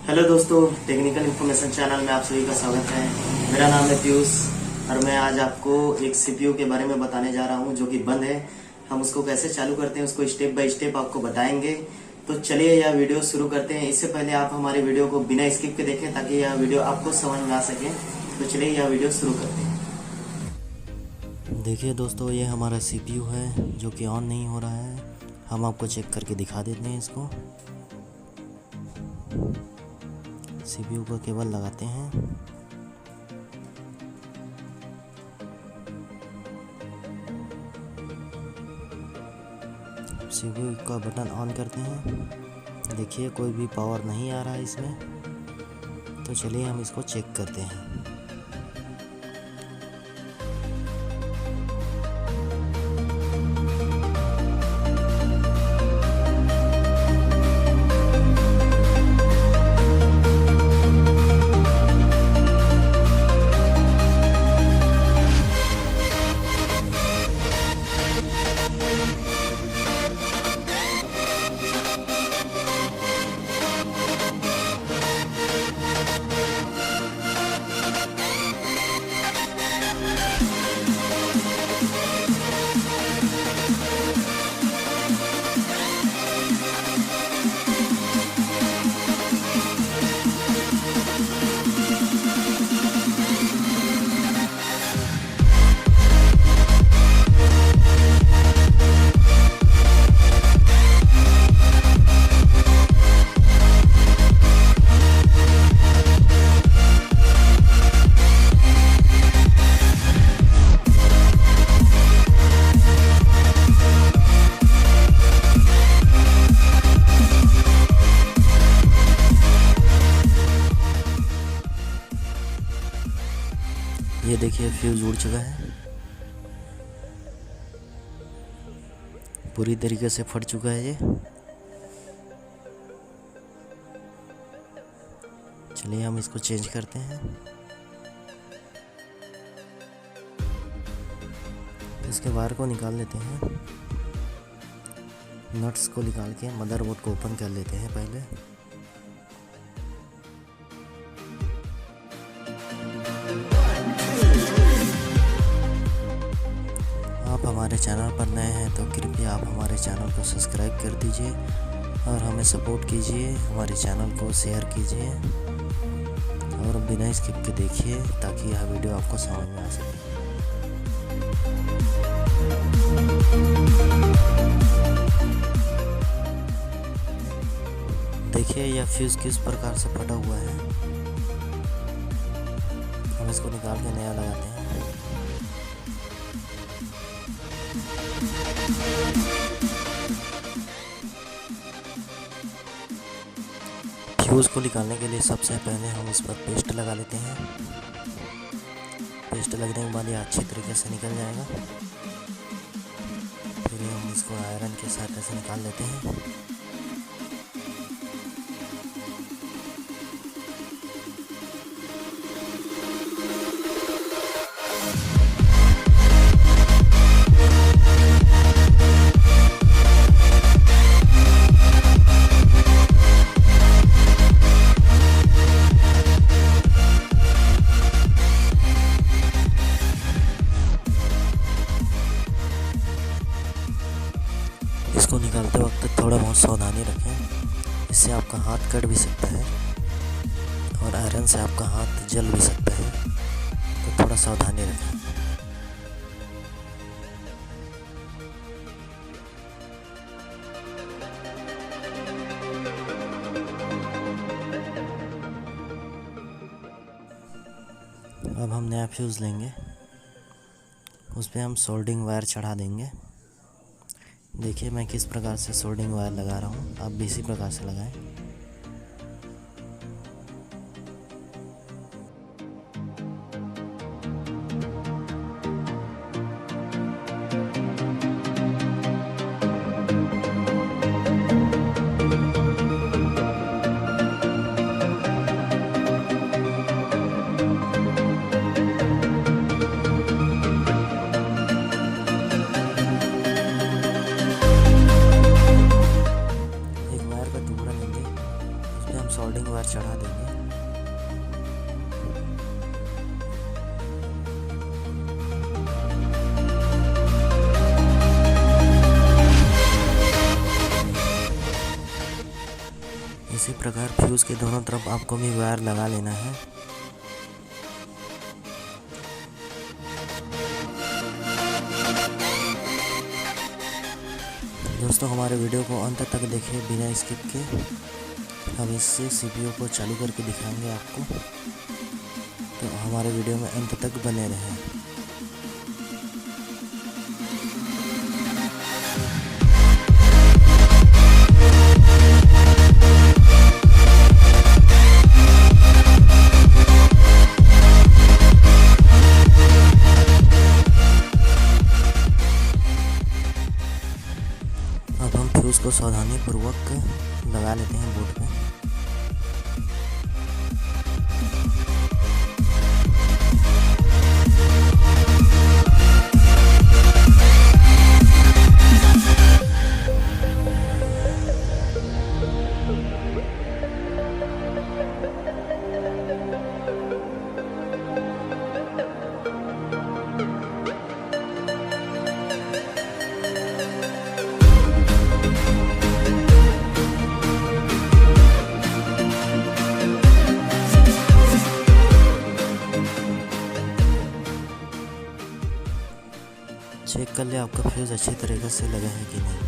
Hello दोस्तों, technical information channel में आप सभी का स्वागत है। मेरा नाम है पीयूष और मैं आज आपको एक सीपीयू के बारे में बताने जा रहा हूं जो कि बंद है। हम उसको कैसे चालू करते हैं उसको स्टेप बाय स्टेप आपको बताएंगे। तो चलिए यह वीडियो शुरू करते हैं। इससे पहले आप हमारी वीडियो को बिना स्किप के देखें ताकि यह वीडियो आपको समझ में आ सके। तो चलिए यह वीडियो शुरू करते हैं। देखिए दोस्तों, ये हमारा सीपीयू है जो कि ऑन नहीं हो रहा है। हम आपको चेक करके दिखा देते हैं इसको। सीपीयू को केबल लगाते हैं। सीपीयू का बटन ऑन करते हैं। देखिए कोई भी पावर नहीं आ रहा है इसमें। तो चलिए हम इसको चेक करते हैं। ये देखिए फ्यूज उड़ चुका है, पूरी तरीके से फट चुका है ये। चलिए हम इसको चेंज करते हैं। इसके वायर को निकाल लेते हैं। नट्स को निकाल के मदरबोर्ड को ओपन कर लेते हैं पहले। आप हमारे चैनल पर नए हैं तो कृपया आप हमारे चैनल को सब्सक्राइब कर दीजिए और हमें सपोर्ट कीजिए। हमारे चैनल को शेयर कीजिए और बिना स्किप के देखिए ताकि यह वीडियो आपको समझ में आ सके। देखिए यह फ्यूज किस प्रकार से फटा हुआ है। हम इसको निकाल के नया लगाते हैं। फ्यूज को निकालने के लिए सबसे पहले हम इस पर पेस्ट लगा लेते हैं। पेस्ट लगने के बाद ये अच्छी तरीके से निकल जाएगा। फिर हम इसको आयरन के सहायता से निकाल लेते हैं। इसको निकालते वक्त थोड़ा बहुत सावधानी रखें, इससे आपका हाथ कट भी सकता है और आयरन से आपका हाथ जल भी सकता है, तो थोड़ा सावधानी रखें। अब हम नया फ्यूज़ लेंगे, उस पर हम सोल्डिंग वायर चढ़ा देंगे। देखिए मैं किस प्रकार से सोल्डिंग वायर लगा रहा हूँ, आप भी इसी प्रकार से लगाएं। एक वायर का टुकड़ा लेंगे सोल्डिंग वायर चढ़ा देंगे। इसी प्रकार फ्यूज़ के दोनों तरफ आपको भी वायर लगा लेना है। दोस्तों हमारे वीडियो को अंत तक देखिए बिना स्किप के। हम इससे सीपीयू को चालू करके दिखाएंगे आपको, तो हमारे वीडियो में अंत तक बने रहें। अब हम फ्यूज़ को सावधानीपूर्वक लगा लेते हैं बोर्ड पे। चेक कर ले आपका फ्यूज़ अच्छी तरीके से लगा है कि नहीं।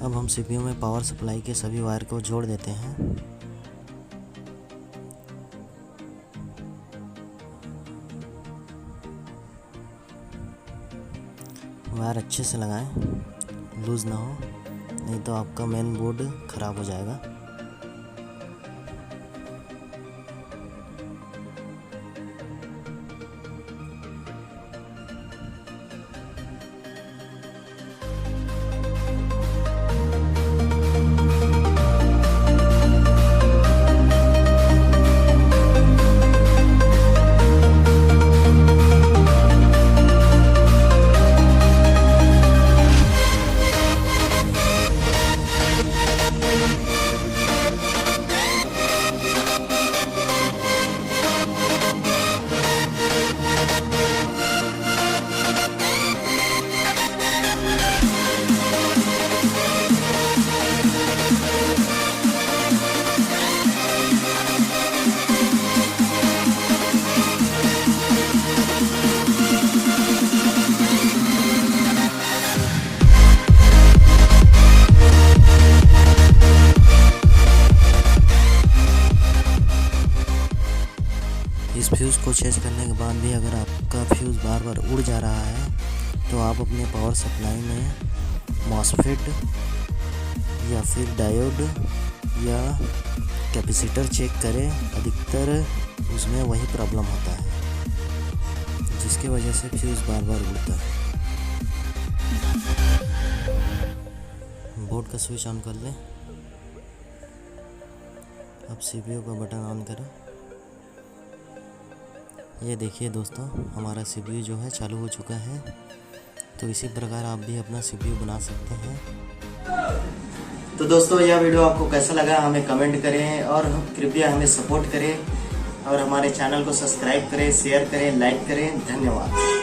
अब हम सीपीयू में पावर सप्लाई के सभी वायर को जोड़ देते हैं। वायर अच्छे से लगाएं, लूज़ ना हो, नहीं तो आपका मेन बोर्ड ख़राब हो जाएगा। इस फ्यूज़ को चेंज करने के बाद भी अगर आपका फ्यूज़ बार बार उड़ जा रहा है तो आप अपने पावर सप्लाई में मॉसफेट या फिर डायोड या कैपेसिटर चेक करें, अधिकतर उसमें वही प्रॉब्लम होता है जिसकी वजह से फ्यूज़ बार बार उड़ता है। बोर्ड का स्विच ऑन कर लें। अब CPU का बटन ऑन करें। ये देखिए दोस्तों, हमारा CPU जो है चालू हो चुका है। तो इसी प्रकार आप भी अपना CPU बना सकते हैं। तो दोस्तों, यह वीडियो आपको कैसा लगा हमें कमेंट करें और कृपया हमें सपोर्ट करें और हमारे चैनल को सब्सक्राइब करें, शेयर करें, लाइक करें। धन्यवाद।